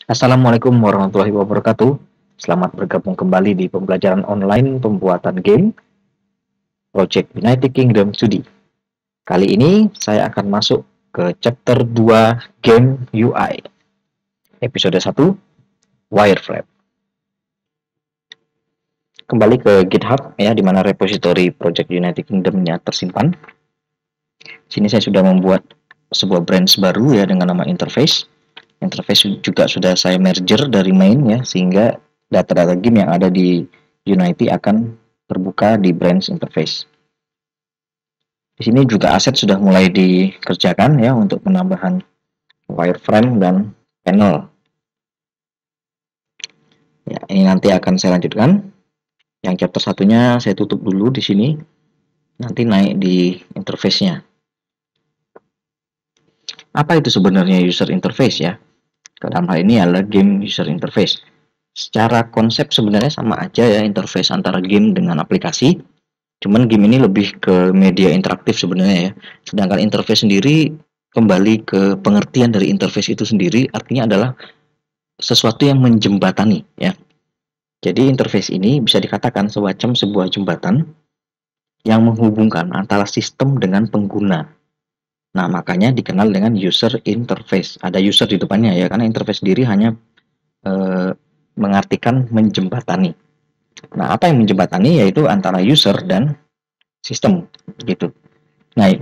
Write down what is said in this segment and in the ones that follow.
Assalamualaikum warahmatullahi wabarakatuh. Selamat bergabung kembali di pembelajaran online pembuatan game Project United Kingdom 2D. Kali ini saya akan masuk ke chapter 2 game UI. Episode 1 Wireframe. Kembali ke GitHub ya, di mana repository Project United Kingdom-nya tersimpan. Sini saya sudah membuat sebuah branch baru ya dengan nama interface. Interface juga sudah saya merger dari main ya, sehingga data-data game yang ada di Unity akan terbuka di branch interface. Di sini juga aset sudah mulai dikerjakan ya untuk penambahan wireframe dan panel. Ya, ini nanti akan saya lanjutkan. Yang chapter satunya saya tutup dulu di sini. Nanti naik di interface-nya. Apa itu sebenarnya user interface ya? Dalam hal ini adalah game user interface. Secara konsep sebenarnya sama aja ya interface antara game dengan aplikasi. Cuman game ini lebih ke media interaktif sebenarnya ya. Sedangkan interface sendiri kembali ke pengertian dari interface itu sendiri, artinya adalah sesuatu yang menjembatani ya. Jadi interface ini bisa dikatakan semacam sebuah jembatan yang menghubungkan antara sistem dengan pengguna. Nah, makanya dikenal dengan user interface. Ada user di depannya ya, karena interface sendiri hanya mengartikan menjembatani. Nah, apa yang menjembatani yaitu antara user dan sistem gitu. Nah,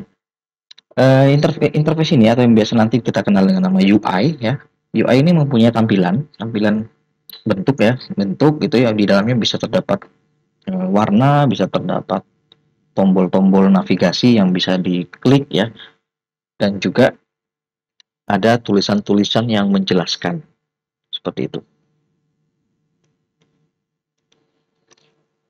interface ini atau yang biasa nanti kita kenal dengan nama UI ya. UI ini mempunyai tampilan bentuk ya, bentuk gitu ya, di dalamnya bisa terdapat warna, bisa terdapat tombol-tombol navigasi yang bisa diklik ya, dan juga ada tulisan-tulisan yang menjelaskan seperti itu.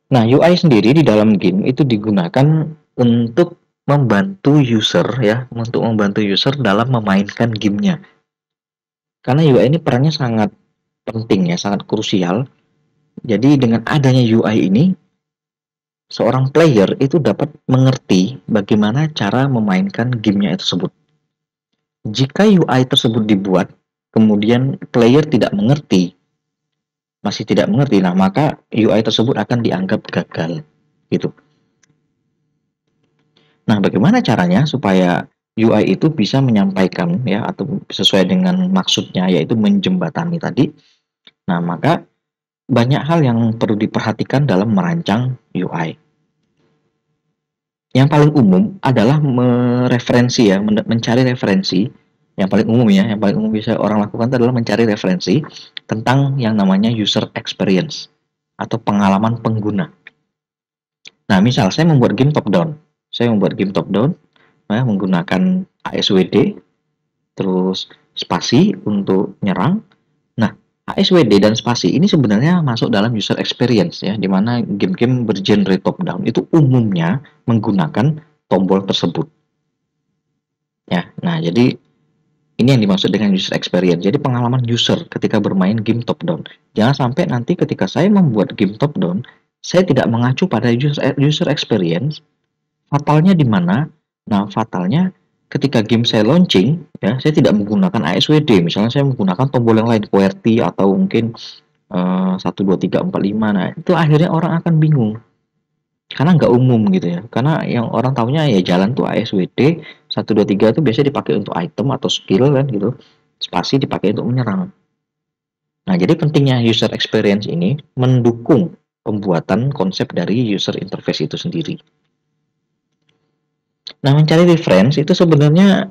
Nah, UI sendiri di dalam game itu digunakan untuk membantu user ya, untuk membantu user dalam memainkan gamenya. Karena UI ini perannya sangat penting ya, sangat krusial. Jadi dengan adanya UI ini, seorang player itu dapat mengerti bagaimana cara memainkan gamenya tersebut. Jika UI tersebut dibuat, kemudian player tidak mengerti, masih tidak mengerti, nah maka UI tersebut akan dianggap gagal, gitu. Nah, bagaimana caranya supaya UI itu bisa menyampaikan ya atau sesuai dengan maksudnya yaitu menjembatani tadi. Nah, maka banyak hal yang perlu diperhatikan dalam merancang UI. Yang paling umum adalah mereferensi ya, mencari referensi. Yang paling umum ya, yang paling umum bisa orang lakukan adalah mencari referensi tentang yang namanya user experience atau pengalaman pengguna. Nah, misal saya membuat game top down. Saya membuat game top down ya, menggunakan ASWD, terus spasi untuk nyerang. Nah, ASWD dan spasi ini sebenarnya masuk dalam user experience ya, di mana game-game bergenre top down itu umumnya menggunakan tombol tersebut. Ya, nah jadi ini yang dimaksud dengan user experience. Jadi pengalaman user ketika bermain game top down. Jangan sampai nanti ketika saya membuat game top down, saya tidak mengacu pada user experience. Fatalnya di mana? Nah, fatalnya ketika game saya launching, ya, saya tidak menggunakan ASWD. Misalnya saya menggunakan tombol yang lain, QWERTY atau mungkin 1, 2, 3, 4, 5. Nah, itu akhirnya orang akan bingung. Karena nggak umum gitu ya. Karena yang orang tahunya ya jalan tuh ASWD, 1, 2, 3 itu biasanya dipakai untuk item atau skill kan gitu. Spasi dipakai untuk menyerang. Nah, jadi pentingnya user experience ini mendukung pembuatan konsep dari user interface itu sendiri. Nah, mencari reference itu sebenarnya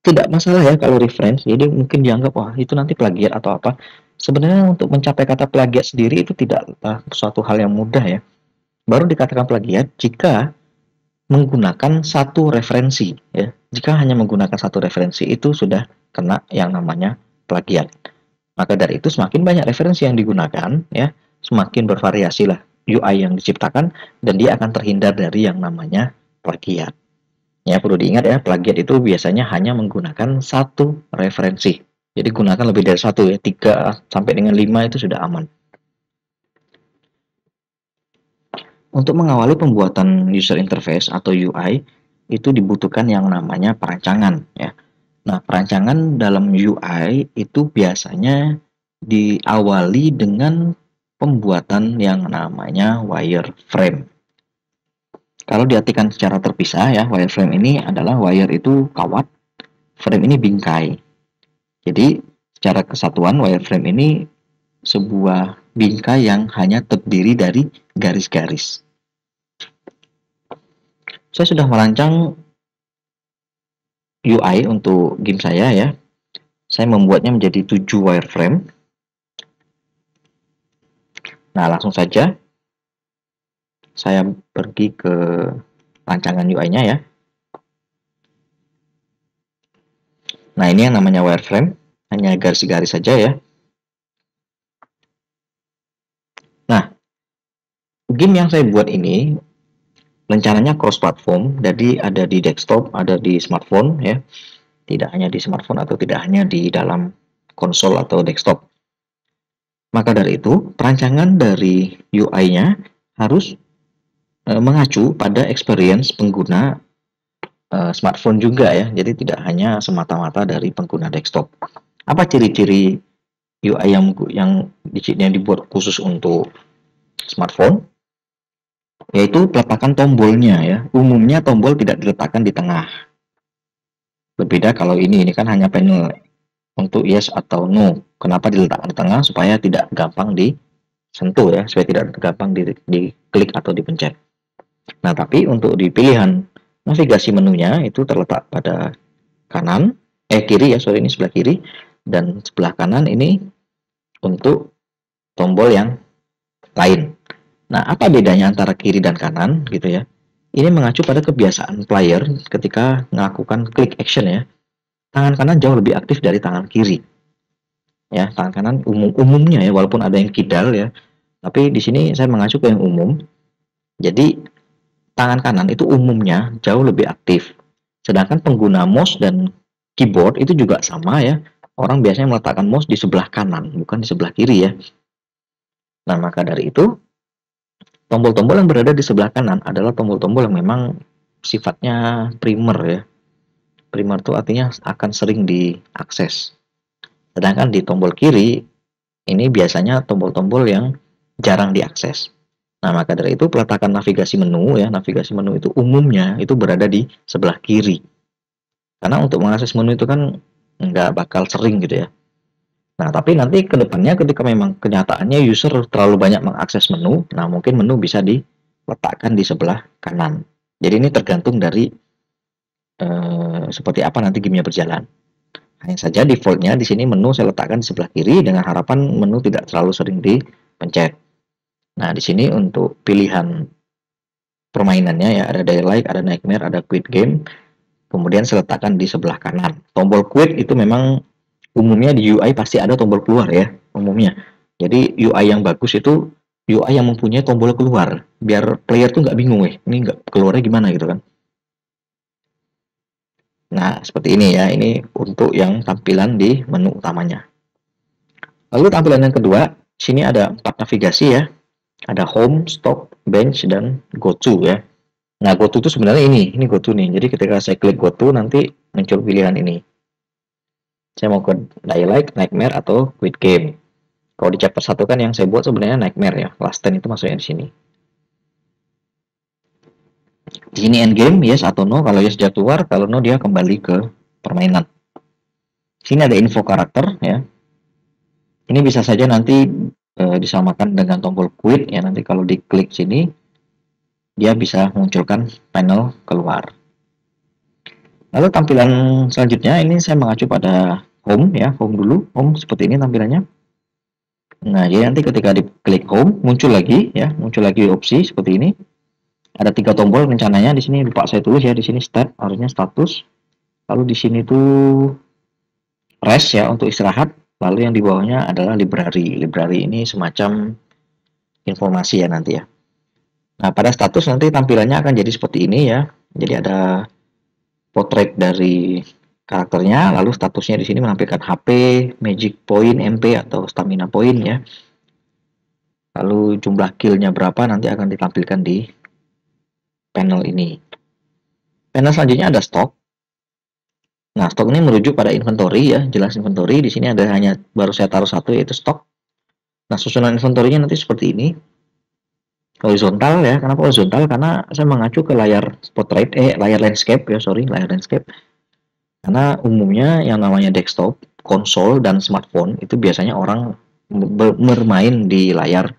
tidak masalah ya kalau reference. Jadi mungkin dianggap wah itu nanti plagiat atau apa. Sebenarnya untuk mencapai kata plagiat sendiri itu tidak suatu hal yang mudah ya. Baru dikatakan plagiat jika menggunakan satu referensi ya. Jika hanya menggunakan satu referensi itu sudah kena yang namanya plagiat. Maka dari itu semakin banyak referensi yang digunakan ya, semakin bervariasi lah UI yang diciptakan dan dia akan terhindar dari yang namanya plagiat. Ya, perlu diingat ya, plagiat itu biasanya hanya menggunakan satu referensi. Jadi gunakan lebih dari satu ya, 3 sampai dengan 5 itu sudah aman. Untuk mengawali pembuatan user interface atau UI, itu dibutuhkan yang namanya perancangan ya. Nah, perancangan dalam UI itu biasanya diawali dengan pembuatan yang namanya wireframe. Kalau diartikan secara terpisah ya, wireframe ini adalah wire itu kawat, frame ini bingkai. Jadi secara kesatuan wireframe ini sebuah bingkai yang hanya terdiri dari garis-garis. Saya sudah merancang UI untuk game saya ya. Saya membuatnya menjadi 7 wireframe. Nah, langsung saja saya pergi ke rancangan UI-nya ya. Nah, ini yang namanya wireframe, hanya garis-garis saja ya. Nah, game yang saya buat ini rencananya cross platform, jadi ada di desktop, ada di smartphone ya. Tidak hanya di smartphone atau tidak hanya di dalam konsol atau desktop. Maka dari itu, perancangan dari UI-nya harus mengacu pada experience pengguna smartphone juga ya. Jadi tidak hanya semata-mata dari pengguna desktop. Apa ciri-ciri UI yang dibuat khusus untuk smartphone? Yaitu peletakan tombolnya ya. Umumnya tombol tidak diletakkan di tengah. Berbeda kalau ini kan hanya panel untuk yes atau no. Kenapa diletakkan di tengah? Supaya tidak gampang disentuh ya, supaya tidak gampang diklik atau dipencet. Nah, tapi untuk di pilihan navigasi menunya itu terletak pada kiri ya, sorry ini sebelah kiri, dan sebelah kanan ini untuk tombol yang lain. Nah, apa bedanya antara kiri dan kanan gitu ya? Ini mengacu pada kebiasaan player ketika melakukan klik action ya. Tangan kanan jauh lebih aktif dari tangan kiri. Ya, tangan kanan umumnya ya, walaupun ada yang kidal ya. Tapi di sini saya mengacu ke yang umum. Jadi tangan kanan itu umumnya jauh lebih aktif. Sedangkan pengguna mouse dan keyboard itu juga sama ya. Orang biasanya meletakkan mouse di sebelah kanan, bukan di sebelah kiri ya. Nah, maka dari itu tombol-tombol yang berada di sebelah kanan adalah tombol-tombol yang memang sifatnya primer ya. Primer itu artinya akan sering diakses. Sedangkan di tombol kiri ini biasanya tombol-tombol yang jarang diakses. Nah, maka dari itu peletakan navigasi menu ya, navigasi menu itu umumnya itu berada di sebelah kiri. Karena untuk mengakses menu itu kan nggak bakal sering gitu ya. Nah, tapi nanti ke depannya ketika memang kenyataannya user terlalu banyak mengakses menu, nah mungkin menu bisa diletakkan di sebelah kanan. Jadi ini tergantung dari seperti apa nanti gamenya berjalan. Hanya saja defaultnya di sini menu saya letakkan di sebelah kiri dengan harapan menu tidak terlalu sering dipencet. Nah, di sini untuk pilihan permainannya ya ada Daylight, ada Nightmare, ada Quit Game. Kemudian saya letakkan di sebelah kanan. Tombol Quit itu memang umumnya di UI pasti ada tombol keluar ya, umumnya. Jadi UI yang bagus itu UI yang mempunyai tombol keluar, biar player tuh nggak bingung ini nggak keluarnya gimana gitu kan. Nah, seperti ini ya, ini untuk yang tampilan di menu utamanya. Lalu tampilan yang kedua, sini ada 4 navigasi ya. Ada home, stop, bench, dan go to ya. Nah, go to itu sebenarnya ini go to nih. Jadi ketika saya klik go to nanti muncul pilihan ini. Saya mau ke Daylight, Nightmare, atau Quit Game. Kalau di chapter 1 kan yang saya buat sebenarnya Nightmare ya. Last 10 itu masuknya di sini. Di sini endgame, yes atau no. Kalau yes dia keluar, kalau no dia kembali ke permainan. Sini ada info karakter ya. Ini bisa saja nanti disamakan dengan tombol quit ya. Nanti kalau diklik sini, dia bisa munculkan panel keluar. Lalu tampilan selanjutnya ini saya mengacu pada home ya. Home dulu, home seperti ini tampilannya. Nah, jadi nanti ketika diklik home, muncul lagi ya, muncul lagi opsi seperti ini. Ada 3 tombol rencananya di sini lupa saya tulis ya, di sini stat harusnya status. Lalu di sini tuh rest ya untuk istirahat. Lalu yang di bawahnya adalah library. Library ini semacam informasi ya nanti ya. Nah, pada status nanti tampilannya akan jadi seperti ini ya. Jadi ada portrait dari karakternya, lalu statusnya di sini menampilkan HP, magic point, MP atau stamina point ya. Lalu jumlah kill-nya berapa nanti akan ditampilkan di panel ini. Panel selanjutnya ada stock. Nah, stok ini merujuk pada inventory ya, jelas inventory. Di sini ada hanya baru saya taruh satu yaitu stok. Nah, susunan inventory-nya nanti seperti ini. Horizontal ya. Kenapa horizontal? Karena saya mengacu ke layar portrait, layar landscape ya, sorry, layar landscape. Karena umumnya yang namanya desktop, konsol, dan smartphone itu biasanya orang bermain di layar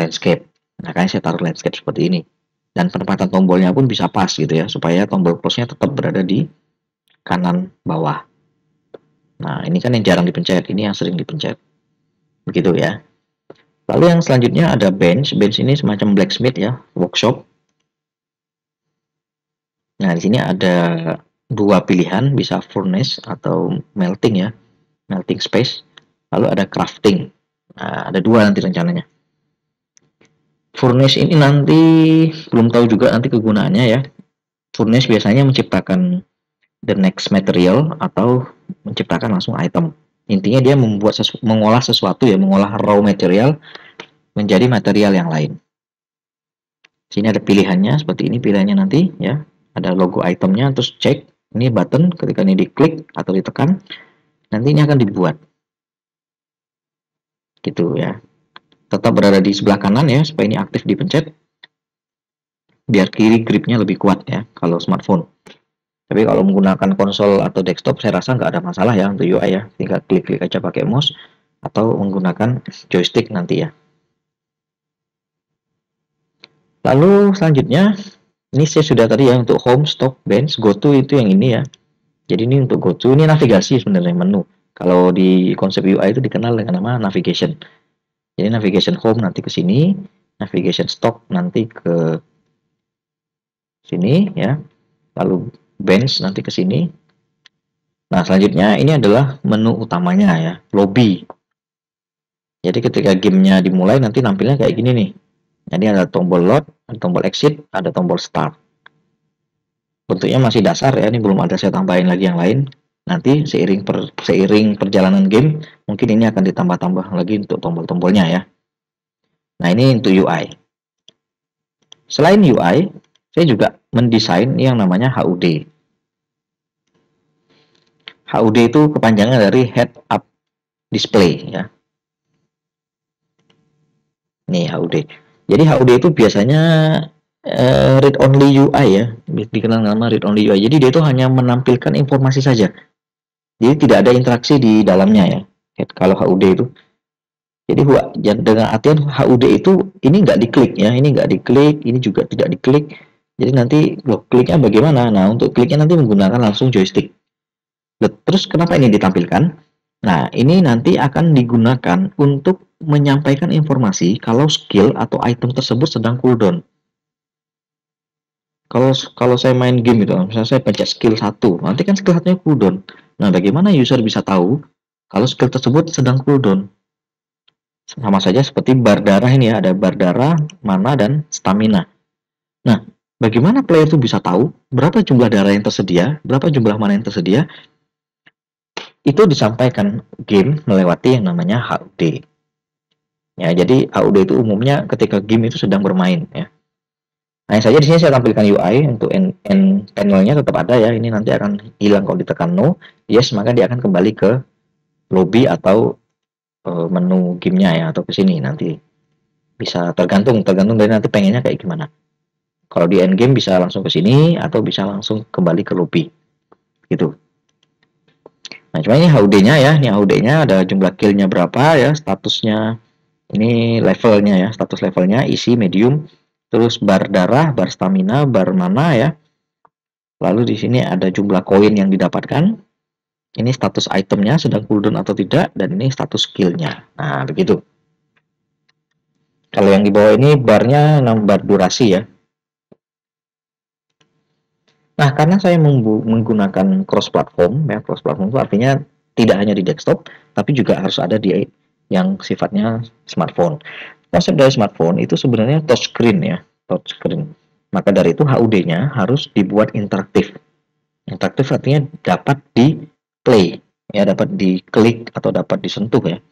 landscape. Nah, makanya saya taruh landscape seperti ini. Dan penempatan tombolnya pun bisa pas gitu ya, supaya tombol close-nya tetap berada di kanan bawah. Nah, ini kan yang jarang dipencet, ini yang sering dipencet. Begitu ya. Lalu yang selanjutnya ada bench. Bench ini semacam blacksmith ya, workshop. Nah, di sini ada dua pilihan, bisa furnace atau melting ya, melting space. Lalu ada crafting. Nah, ada dua nanti rencananya. Furnace ini nanti belum tahu juga nanti kegunaannya ya. Furnace biasanya menciptakan the next material atau menciptakan langsung item. Intinya dia mengolah sesuatu ya, mengolah raw material menjadi material yang lain. Sini ada pilihannya seperti ini, pilihannya nanti ya. Ada logo itemnya, terus cek ini button, ketika ini diklik atau ditekan, nanti ini akan dibuat. Gitu ya. Tetap berada di sebelah kanan ya, supaya ini aktif dipencet. Biar kiri gripnya lebih kuat ya, kalau smartphone. Tapi kalau menggunakan konsol atau desktop, saya rasa nggak ada masalah ya untuk UI ya. Tinggal klik-klik aja pakai mouse atau menggunakan joystick nanti ya. Lalu selanjutnya, ini saya sudah tadi ya untuk home, stop, bench, go to itu yang ini ya. Jadi ini untuk go to, ini navigasi sebenarnya menu. Kalau di konsep UI itu dikenal dengan nama navigation. Jadi navigation home nanti ke sini, navigation stock nanti ke sini ya. Lalu bench nanti ke sini. Nah, selanjutnya ini adalah menu utamanya ya, lobby. Jadi ketika gamenya dimulai nanti nampilnya kayak gini nih. Jadi ada tombol load, ada tombol exit, ada tombol start. Bentuknya masih dasar ya, ini belum ada saya tambahin lagi yang lain. Nanti seiring perjalanan game, mungkin ini akan ditambah-tambah lagi untuk tombol-tombolnya ya. Nah, ini untuk UI. Selain UI, saya juga mendesain yang namanya HUD. HUD itu kepanjangan dari Head Up Display ya. Nih HUD. Jadi HUD itu biasanya read only UI ya, dikenal nama read only UI. Jadi dia itu hanya menampilkan informasi saja. Jadi tidak ada interaksi di dalamnya ya. Kalau HUD itu. Jadi dengan artian HUD itu ini nggak diklik ya, ini nggak diklik, ini juga tidak diklik. Jadi nanti kliknya bagaimana? Nah, untuk kliknya nanti menggunakan langsung joystick. Terus kenapa ini ditampilkan? Nah, ini nanti akan digunakan untuk menyampaikan informasi kalau skill atau item tersebut sedang cooldown. Kalau saya main game itu, misalnya saya pencet skill 1, nanti kan skill 1-nya cooldown. Nah, bagaimana user bisa tahu kalau skill tersebut sedang cooldown? Sama saja seperti bar darah ini ya, ada bar darah, mana, dan stamina. Nah, bagaimana player itu bisa tahu berapa jumlah darah yang tersedia, berapa jumlah mana yang tersedia? Itu disampaikan game melewati yang namanya HUD. Ya, jadi HUD itu umumnya ketika game itu sedang bermain ya. Nah, saja di sini saya tampilkan UI untuk end panelnya tetap ada ya. Ini nanti akan hilang kalau ditekan no. Yes, maka dia akan kembali ke lobby atau menu gamenya ya, atau ke sini nanti. Bisa tergantung dari nanti pengennya kayak gimana. Kalau di end game bisa langsung ke sini atau bisa langsung kembali ke lobby. Gitu. Nah, cuma ini HUD-nya ya. Ini HUD-nya ada jumlah kill-nya berapa ya, statusnya. Ini levelnya ya, status levelnya, isi, medium, terus bar darah, bar stamina, bar mana ya. Lalu di sini ada jumlah koin yang didapatkan. Ini status itemnya sedang cooldown atau tidak, dan ini status skillnya. Nah, begitu. Kalau yang di bawah ini barnya bar durasi ya. Nah, karena saya menggunakan cross platform ya, cross platform itu artinya tidak hanya di desktop, tapi juga harus ada di yang sifatnya smartphone. Konsep dari smartphone itu sebenarnya touchscreen ya, touchscreen. Maka dari itu HUD-nya harus dibuat interaktif. Interaktif artinya dapat di play, ya dapat diklik atau dapat disentuh ya.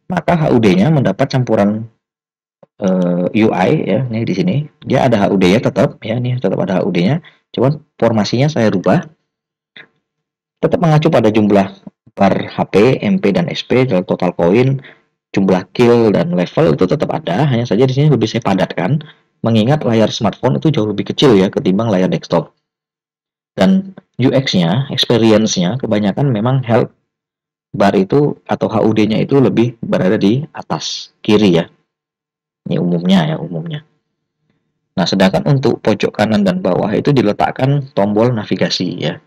Maka HUD-nya mendapat campuran UI ya, ini di sini. Dia ada HUD-nya tetap ya, ini tetap ada HUD-nya. Cuman formasinya saya rubah. Tetap mengacu pada jumlah bar HP, MP dan SP dalam total koin, jumlah kill dan level itu tetap ada, hanya saja di sini lebih saya padatkan mengingat layar smartphone itu jauh lebih kecil ya ketimbang layar desktop. Dan UX-nya, experience-nya kebanyakan memang health bar itu atau HUD-nya itu lebih berada di atas kiri ya. Ini umumnya ya, umumnya. Nah, sedangkan untuk pojok kanan dan bawah itu diletakkan tombol navigasi ya.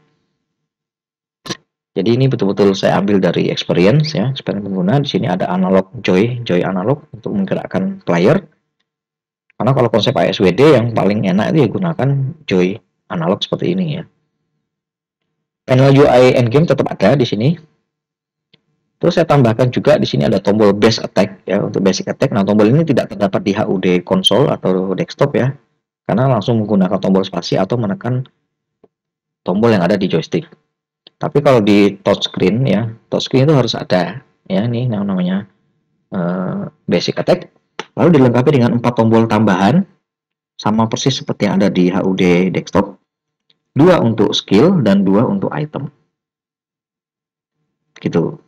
Jadi ini betul-betul saya ambil dari experience ya, experience pengguna. Di sini ada analog joy analog untuk menggerakkan player. Karena kalau konsep ASWD yang paling enak itu ya gunakan joy analog seperti ini ya. Panel UI endgame tetap ada di sini. Terus saya tambahkan juga di sini ada tombol base attack ya untuk basic attack. Nah, tombol ini tidak terdapat di HUD konsol atau desktop ya. Karena langsung menggunakan tombol spasi atau menekan tombol yang ada di joystick. Tapi kalau di touchscreen ya, touchscreen itu harus ada ya, ini namanya basic attack. Lalu dilengkapi dengan 4 tombol tambahan sama persis seperti yang ada di HUD desktop. 2 untuk skill dan 2 untuk item. Gitu.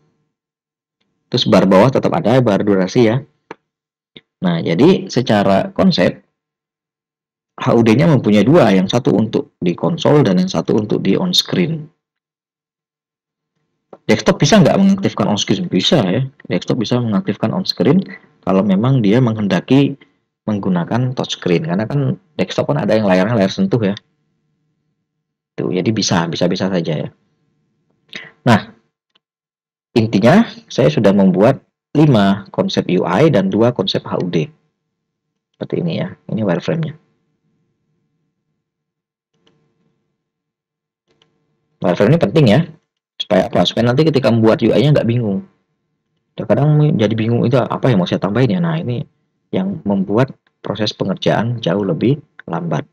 Terus bar bawah tetap ada, bar durasi ya. Nah, jadi secara konsep HUD-nya mempunyai 2, yang satu untuk di konsol dan yang satu untuk di on screen. Desktop bisa nggak mengaktifkan on screen? Bisa ya. Desktop bisa mengaktifkan on screen kalau memang dia menghendaki menggunakan touchscreen. Karena kan desktop kan ada yang layarnya layar sentuh ya. Tuh, jadi bisa saja ya. Nah, intinya saya sudah membuat 5 konsep UI dan 2 konsep HUD. Seperti ini ya. Ini wireframe-nya. Wireframe ini penting ya. Supaya apa? Supaya nanti ketika membuat UI-nya nggak bingung. Terkadang jadi bingung itu apa yang mau saya tambahin ya. Nah, ini yang membuat proses pengerjaan jauh lebih lambat.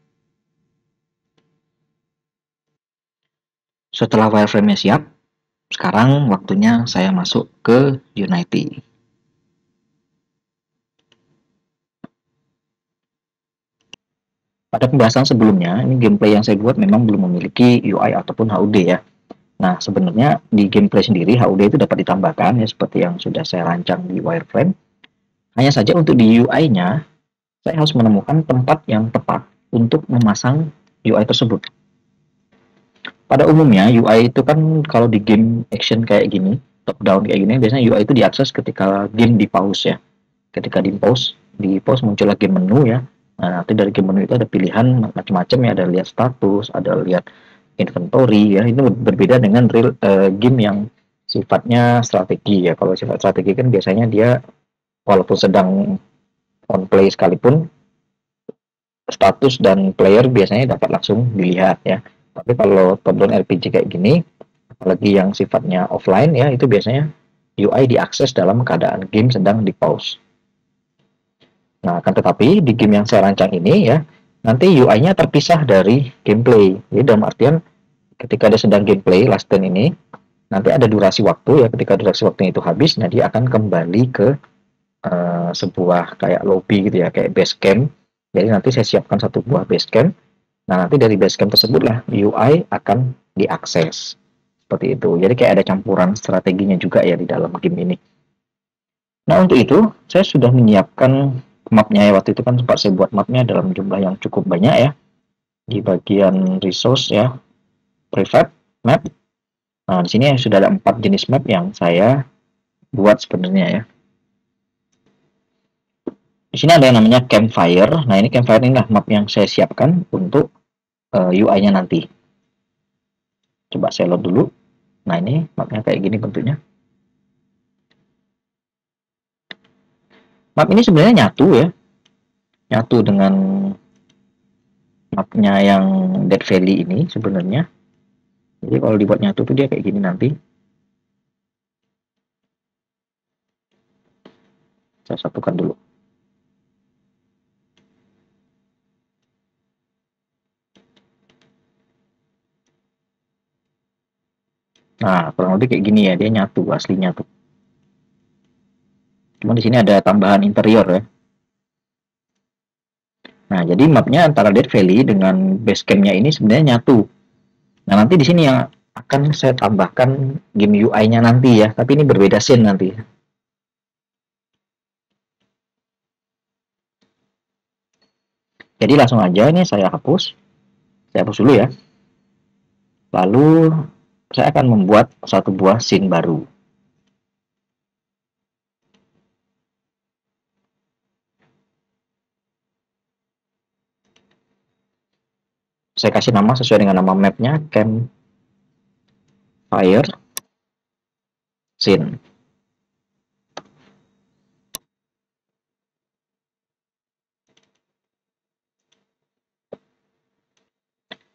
Setelah wireframe-nya siap, sekarang waktunya saya masuk ke Unity. Pada pembahasan sebelumnya, ini gameplay yang saya buat memang belum memiliki UI ataupun HUD ya. Nah, sebenarnya di gameplay sendiri HUD itu dapat ditambahkan ya seperti yang sudah saya rancang di wireframe. Hanya saja untuk di UI-nya, saya harus menemukan tempat yang tepat untuk memasang UI tersebut. Pada umumnya UI itu kan kalau di game action kayak gini, top down kayak gini, biasanya UI itu diakses ketika game di pause ya. Ketika di pause muncullah game menu ya. Nah, nanti dari game menu itu ada pilihan macam-macam ya, ada lihat status, ada lihat inventory ya. Itu berbeda dengan real game yang sifatnya strategi ya. Kalau sifat strategi kan biasanya dia walaupun sedang on play sekalipun status dan player biasanya dapat langsung dilihat ya. Tapi kalau top down RPG kayak gini, apalagi yang sifatnya offline ya, itu biasanya UI diakses dalam keadaan game sedang di pause. Nah, akan tetapi di game yang saya rancang ini ya, nanti UI-nya terpisah dari gameplay. Jadi dalam artian ketika dia sedang gameplay last turn ini, nanti ada durasi waktu ya, ketika durasi waktunya itu habis, nah dia akan kembali ke sebuah kayak lobby gitu ya, kayak base camp. Jadi nanti saya siapkan satu buah base camp. Nah, nanti dari base camp tersebutlah UI akan diakses. Seperti itu. Jadi kayak ada campuran strateginya juga ya di dalam game ini. Nah, untuk itu saya sudah menyiapkan mapnya ya. Waktu itu kan sempat saya buat mapnya dalam jumlah yang cukup banyak ya. Di bagian resource ya, private map. Nah, di sini sudah ada 4 jenis map yang saya buat sebenarnya ya. Di sini ada yang namanya campfire. Nah, ini campfire ini lah map yang saya siapkan untuk UI-nya nanti. Coba saya load dulu. Nah, ini mapnya kayak gini bentuknya. Map ini sebenarnya nyatu ya. Nyatu dengan mapnya yang Dead Valley ini sebenarnya. Jadi kalau dibuat nyatu tuh dia kayak gini nanti. Saya satukan dulu. Nah, kurang lebih kayak gini ya, dia nyatu aslinya tuh. Cuma di sini ada tambahan interior ya. Nah, jadi mapnya antara Dead Valley dengan base camp-nya ini sebenarnya nyatu. Nah, nanti di sini yang akan kan saya tambahkan game UI-nya nanti ya, tapi ini berbeda scene nanti. Jadi langsung aja ini saya hapus dulu ya. Lalu saya akan membuat satu buah scene baru. Saya kasih nama sesuai dengan nama mapnya, Campfire Scene.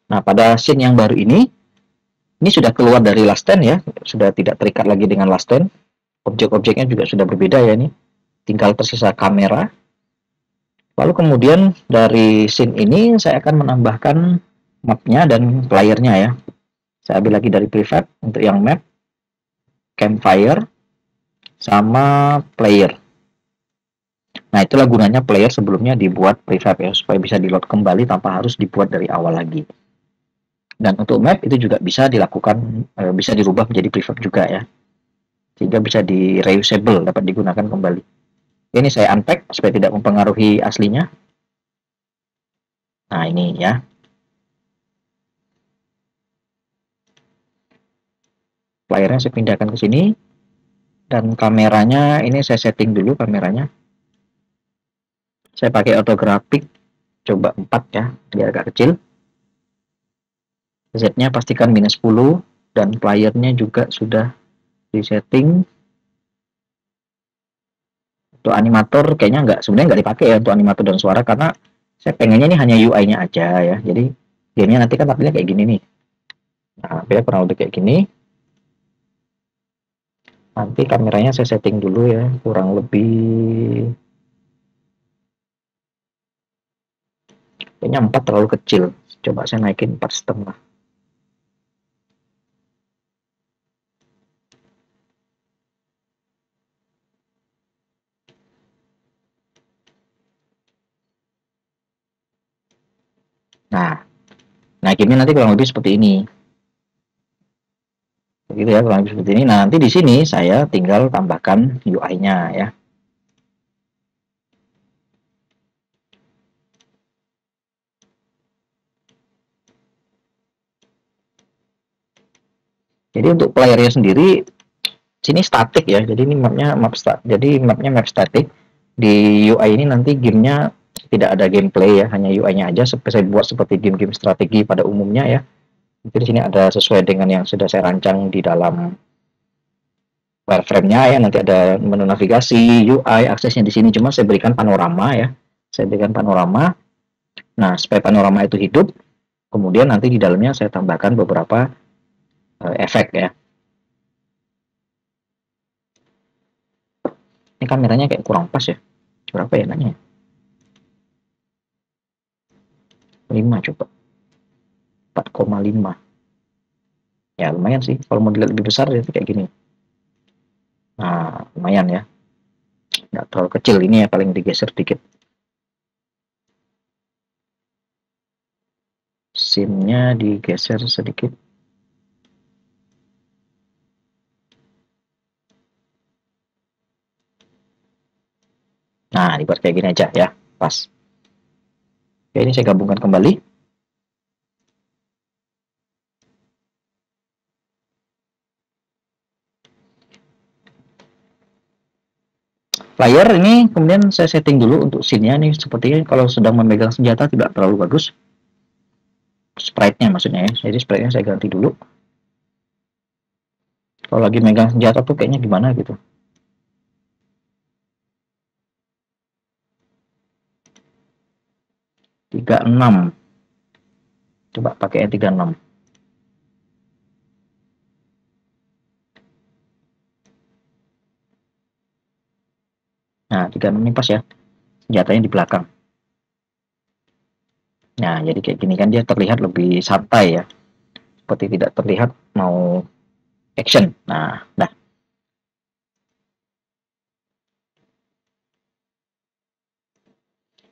Nah, pada scene yang baru ini sudah keluar dari last stand ya, sudah tidak terikat lagi dengan last stand. Objek-objeknya juga sudah berbeda ya ini. Tinggal tersisa kamera. Lalu kemudian dari scene ini saya akan menambahkan mapnya dan playernya ya. Saya ambil lagi dari prefab untuk yang map, campfire, sama player. Nah, itulah gunanya player sebelumnya dibuat prefab ya, supaya bisa di-load kembali tanpa harus dibuat dari awal lagi. Dan untuk map itu juga bisa dilakukan, bisa dirubah menjadi prefab juga ya. Sehingga bisa di reusable, dapat digunakan kembali. Ini saya unpack supaya tidak mempengaruhi aslinya. Nah, ini ya. Playernya saya pindahkan ke sini. Dan kameranya ini saya setting dulu kameranya. Saya pakai orthographic, coba 4 ya, biar agak kecil. Z-nya pastikan minus 10 dan playernya juga sudah disetting. Untuk animator kayaknya sebenarnya nggak dipakai ya untuk animator dan suara, karena saya pengennya ini hanya UI-nya aja ya. Jadi gamenya nanti kan tampilnya kayak gini nih. Nah, tampilnya kurang lebih kayak gini. Nanti kameranya saya setting dulu ya, kurang lebih kayaknya 4 terlalu kecil. Coba saya naikin 4,5. Nah, gamenya nanti kurang lebih seperti ini. Begitu ya, kurang lebih seperti ini. Nah, nanti di sini saya tinggal tambahkan UI-nya ya. Jadi untuk playernya sendiri sini statik ya. Jadi ini mapnya map statik. Di UI ini nanti gamenya tidak ada gameplay ya, hanya UI-nya aja. Saya buat seperti game-game strategi pada umumnya ya. Jadi di sini ada sesuai dengan yang sudah saya rancang di dalam wireframe-nya ya. Nanti ada menu navigasi, UI, aksesnya di sini. Cuma saya berikan panorama ya. Saya berikan panorama. Nah, supaya panorama itu hidup, kemudian nanti di dalamnya saya tambahkan beberapa efek ya. Ini kameranya kayak kurang pas ya. Berapa ya nanya? 5 coba. 4,5. Ya lumayan sih. Kalau mau dilihat lebih besar ya kayak gini. Nah, lumayan ya. Nggak terlalu kecil. Ini ya paling digeser dikit. Scene-nya digeser sedikit. Nah, dibuat kayak gini aja ya. Pas. Oke, ini saya gabungkan kembali. Player ini kemudian saya setting dulu untuk scene-nya nih. Sepertinya kalau sedang memegang senjata tidak terlalu bagus. Sprite-nya maksudnya ya. Jadi sprite-nya saya ganti dulu. Kalau lagi megang senjata tuh kayaknya gimana gitu. 36. Coba pakai 36. Nah, 36 ini pas ya. Senjatanya di belakang. Nah, jadi kayak gini kan dia terlihat lebih santai ya. Seperti tidak terlihat mau action. Nah.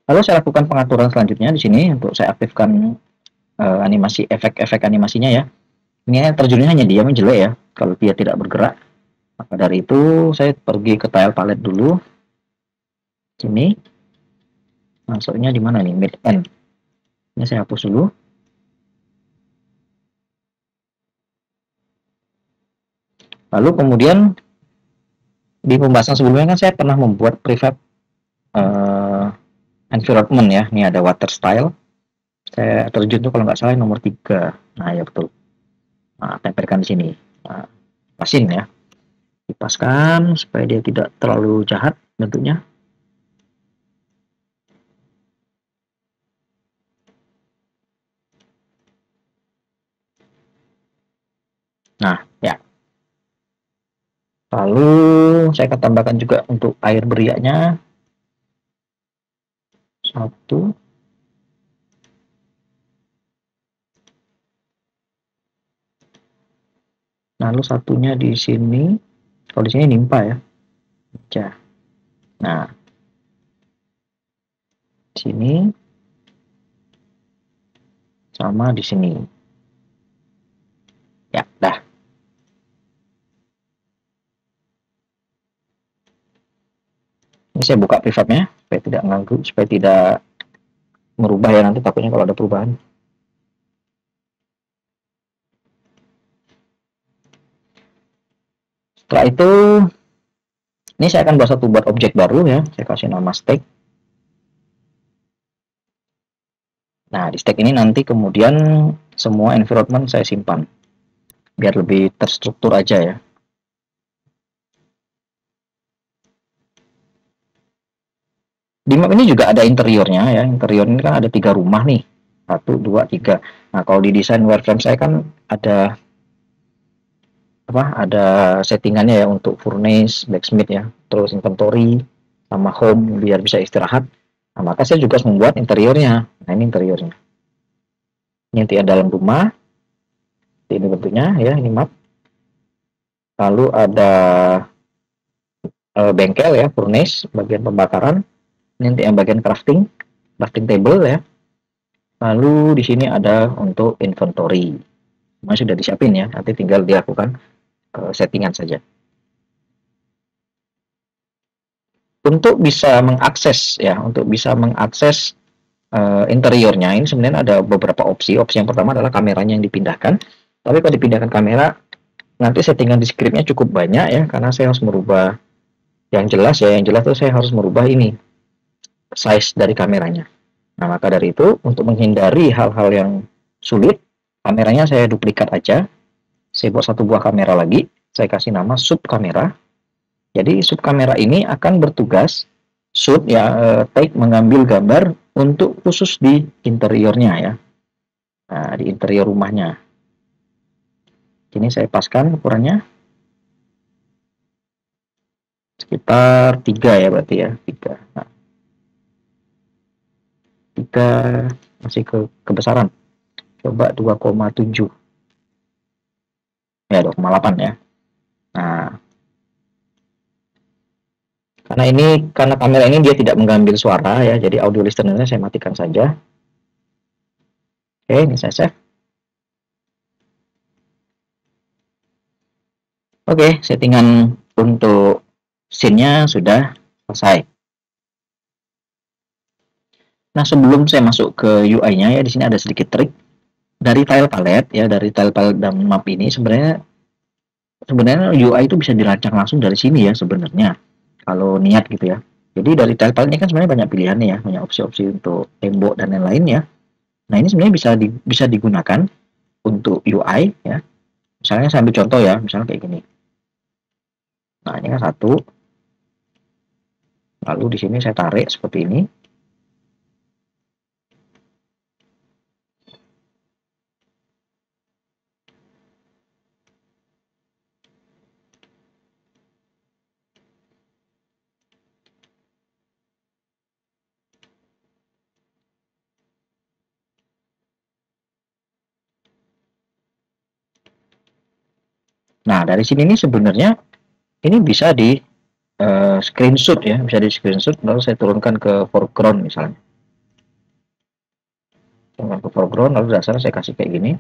Lalu saya lakukan pengaturan selanjutnya di sini untuk saya aktifkan animasi efek-efek animasinya ya. Ini terjunnya hanya diam jelek ya, kalau dia tidak bergerak. Maka dari itu saya pergi ke tile palette dulu. Sini, masuknya di mana nih? Mid end. Ini saya hapus dulu. Lalu kemudian di pembahasan sebelumnya kan saya pernah membuat prefab environment ya. Ini ada water style. Saya terjun tuh kalau nggak salah nomor 3. Nah ya betul. Nah, tempelkan di sini. Nah, pasin ya. Dipaskan supaya dia tidak terlalu jahat bentuknya. Nah, ya. Lalu saya akan tambahkan juga untuk air beriaknya. Satu. Lalu satunya di sini. Kalau di sini nimpa ya. Nah, di sini sama di sini. Ya, dah. Ini saya buka prefabnya supaya tidak mengganggu, supaya tidak merubah ya nanti takutnya kalau ada perubahan. Setelah itu, ini saya akan buat objek baru ya. Saya kasih nama stake. Nah, di stake ini nanti kemudian semua environment saya simpan. Biar lebih terstruktur aja ya. Di map ini juga ada interiornya ya. Interior ini kan ada 3 rumah nih. 1, 2, 3. Nah, kalau di desain wireframe saya kan ada ada settingannya ya untuk furnace, blacksmith ya, terus inventory sama home biar bisa istirahat. Nah, maka saya juga harus membuat interiornya. Nah, ini interiornya. Ini interior dalam rumah. Ini bentuknya ya, ini map. Lalu ada bengkel ya, furnace, bagian pembakaran. Ini yang bagian crafting table ya. Lalu di sini ada untuk inventory. Semua sudah disiapin ya, nanti tinggal dilakukan settingan saja. Untuk bisa mengakses ya, interiornya ini sebenarnya ada beberapa opsi. Opsi yang pertama adalah kameranya yang dipindahkan. Tapi kalau dipindahkan kamera, nanti settingan di scriptnya cukup banyak ya, karena saya harus merubah yang jelas ya. Yang jelas itu saya harus merubah ini size dari kameranya. Nah, maka dari itu untuk menghindari hal-hal yang sulit, kameranya saya duplikat aja. Saya buat satu buah kamera lagi. Saya kasih nama sub kamera. Jadi sub kamera ini akan bertugas take mengambil gambar untuk khusus di interiornya ya. Nah, di interior rumahnya. Ini saya paskan ukurannya sekitar 3 ya berarti ya, 3. Nah, 3 masih kebesaran. Coba 2,7. Ya, 2,8 ya. Nah, karena kamera ini dia tidak mengambil suara ya, jadi audio listenernya saya matikan saja. Oke, ini saya save. Oke, settingan untuk scene-nya sudah selesai. Nah, sebelum saya masuk ke UI-nya ya, di sini ada sedikit trik. Dari tile palette ya, dari tile palette dan map ini sebenarnya UI itu bisa dirancang langsung dari sini ya sebenarnya. Kalau niat gitu ya. Jadi dari tile palette ini kan sebenarnya banyak pilihan ya, banyak opsi-opsi untuk tembok dan lain-lain ya. Nah, ini sebenarnya bisa digunakan untuk UI ya. Misalnya saya ambil contoh ya, misalnya kayak gini. Nah, ini kan satu. Lalu di sini saya tarik seperti ini. Nah, dari sini ini sebenarnya ini bisa di screenshot ya, bisa di screenshot lalu saya turunkan ke foreground misalnya. Turunkan ke foreground lalu dasarnya saya kasih kayak gini.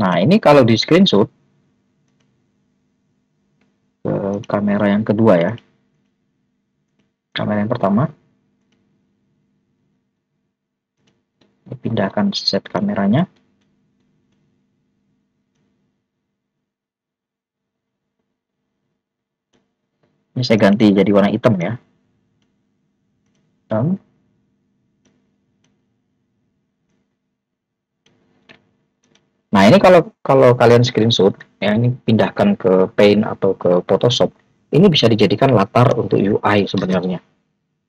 Nah, ini kalau di screenshot ke kamera yang kedua ya. Kamera yang pertama, dipindahkan set kameranya. Ini saya ganti jadi warna hitam ya. Hitam. Nah, ini kalau kalau kalian screenshot ya, ini pindahkan ke Paint atau ke Photoshop, ini bisa dijadikan latar untuk UI sebenarnya.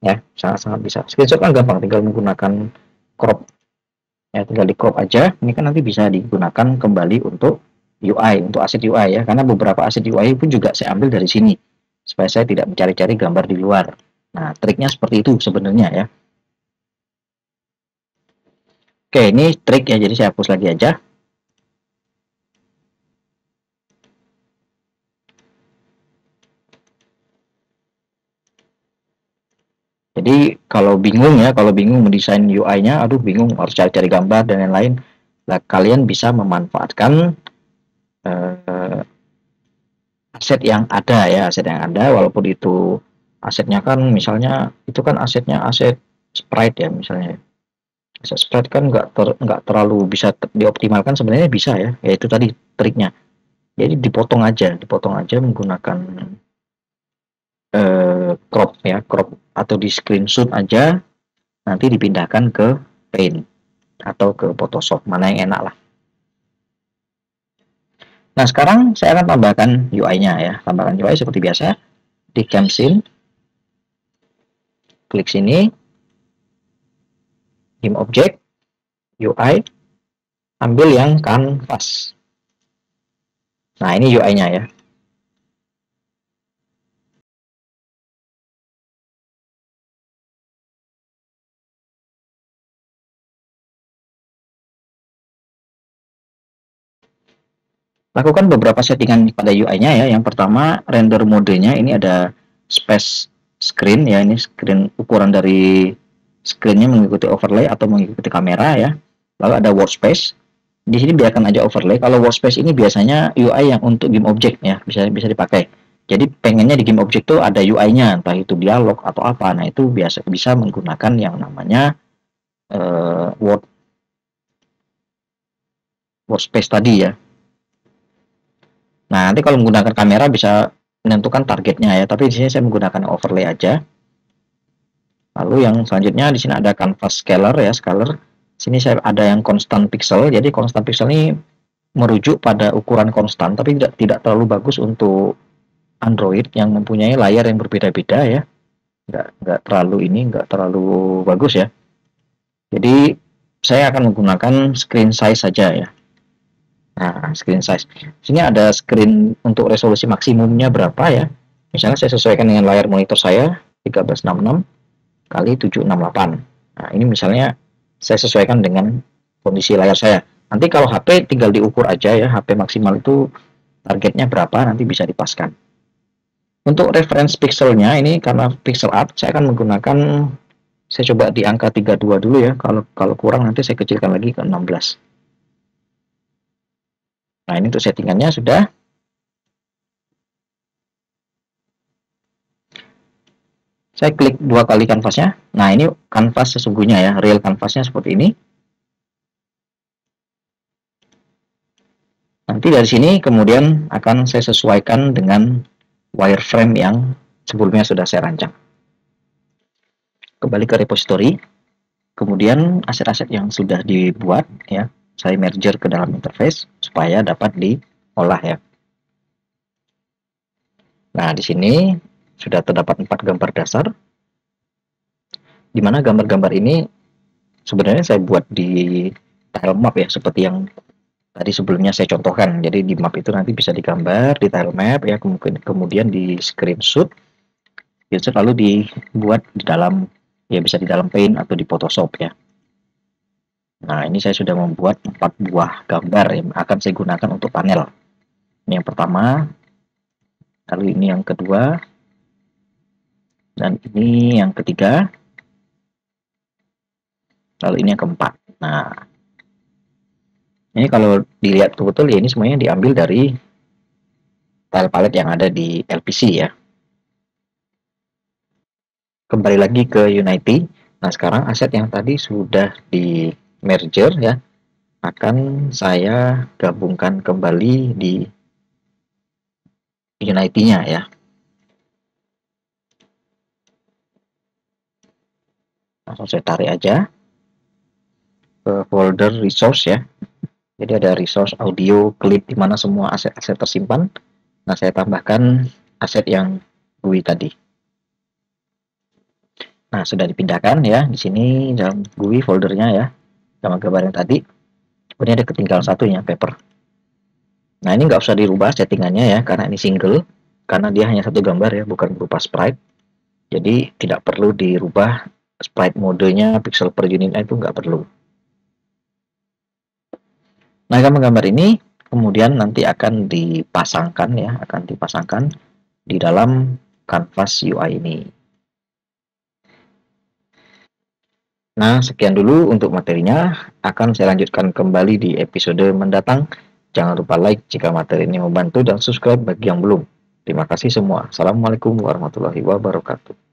Ya, sangat-sangat bisa. Screenshot kan gampang, tinggal menggunakan crop. Ya, tinggal di crop aja. Ini kan nanti bisa digunakan kembali untuk UI, untuk aset UI ya. Karena beberapa aset UI pun juga saya ambil dari sini supaya saya tidak mencari-cari gambar di luar. Nah, triknya seperti itu sebenarnya ya. Oke, ini trik ya, jadi saya hapus lagi aja. Jadi kalau bingung ya, kalau bingung mendesain UI-nya, aduh bingung harus cari-cari gambar dan lain-lain, nah, kalian bisa memanfaatkan eh, aset yang ada ya, aset yang ada, walaupun itu asetnya kan misalnya itu kan asetnya aset sprite ya misalnya. Aset sprite kan nggak terlalu bisa dioptimalkan, sebenarnya bisa ya, yaitu tadi triknya. Jadi dipotong aja menggunakan crop ya, crop atau di screenshot aja, nanti dipindahkan ke Paint atau ke Photoshop, mana yang enak lah. Nah, sekarang saya akan tambahkan UI-nya ya. Tambahkan UI seperti biasa. Di Camscene, klik sini, Game Object, UI, ambil yang Canvas. Nah, ini UI-nya ya. Lakukan beberapa settingan pada UI-nya ya. Yang pertama, render modenya ini ada space screen ya. Ini screen, ukuran dari screen-nya mengikuti overlay atau mengikuti kamera ya. Lalu ada workspace. Di sini biarkan aja overlay. Kalau workspace ini biasanya UI yang untuk game object ya, bisa bisa dipakai. Jadi pengennya di game object tuh ada UI-nya, entah itu dialog atau apa. Nah, itu biasa bisa menggunakan yang namanya word workspace tadi ya. Nah, nanti kalau menggunakan kamera bisa menentukan targetnya ya, tapi di sini saya menggunakan overlay aja. Lalu yang selanjutnya di sini ada canvas scaler ya, scaler. Sini saya ada yang constant pixel. Jadi constant pixel ini merujuk pada ukuran konstan, tapi tidak terlalu bagus untuk Android yang mempunyai layar yang berbeda-beda ya. Nggak terlalu nggak terlalu bagus ya. Jadi saya akan menggunakan screen size saja ya. Nah, screen size. Sini ada screen untuk resolusi maksimumnya berapa ya. Misalnya saya sesuaikan dengan layar monitor saya 1366 kali 768. Nah, ini misalnya saya sesuaikan dengan kondisi layar saya. Nanti kalau HP tinggal diukur aja ya, HP maksimal itu targetnya berapa nanti bisa dipaskan. Untuk reference pixelnya ini karena pixel art saya akan menggunakan, saya coba di angka 32 dulu ya. Kalau kalau kurang nanti saya kecilkan lagi ke 16. Nah, ini untuk settingannya sudah. Saya klik dua kali kanvasnya. Nah, ini kanvas sesungguhnya ya, real kanvasnya seperti ini. Nanti dari sini kemudian akan saya sesuaikan dengan wireframe yang sebelumnya sudah saya rancang. Kembali ke repository, kemudian aset-aset yang sudah dibuat ya, saya merger ke dalam interface supaya dapat diolah ya. Nah, di sini sudah terdapat 4 gambar dasar, di mana gambar-gambar ini sebenarnya saya buat di tile map ya, seperti yang tadi sebelumnya saya contohkan. Jadi di map itu nanti bisa digambar di tile map ya, kemudian di screenshot, lalu dibuat di dalam ya, bisa di dalam Paint atau di Photoshop ya. Nah, ini saya sudah membuat 4 buah gambar yang akan saya gunakan untuk panel. Ini yang pertama, lalu ini yang kedua, dan ini yang ketiga, lalu ini yang keempat. Nah, Ini kalau dilihat betul ya ini semuanya diambil dari tile palette yang ada di LPC ya. Kembali lagi ke Unity. Nah, sekarang aset yang tadi sudah di merger ya, akan saya gabungkan kembali di Unity-nya ya. Langsung saya tarik aja ke folder resource ya. Jadi ada resource audio, clip di mana semua aset-aset tersimpan. Nah, saya tambahkan aset yang GUI tadi. Nah, sudah dipindahkan ya di sini dalam GUI foldernya ya, sama gambar yang tadi. Ini ada ketinggalan satunya paper. Nah, ini nggak usah dirubah settingannya ya, karena ini single, karena dia hanya satu gambar ya, bukan berupa sprite. Jadi tidak perlu dirubah sprite modenya, pixel per unitnya itu nggak perlu. Nah, gambar-gambar ini kemudian nanti akan dipasangkan ya, akan dipasangkan di dalam kanvas UI ini. Nah, sekian dulu untuk materinya. Akan saya lanjutkan kembali di episode mendatang. Jangan lupa like jika materi ini membantu dan subscribe bagi yang belum. Terima kasih semua. Assalamualaikum warahmatullahi wabarakatuh.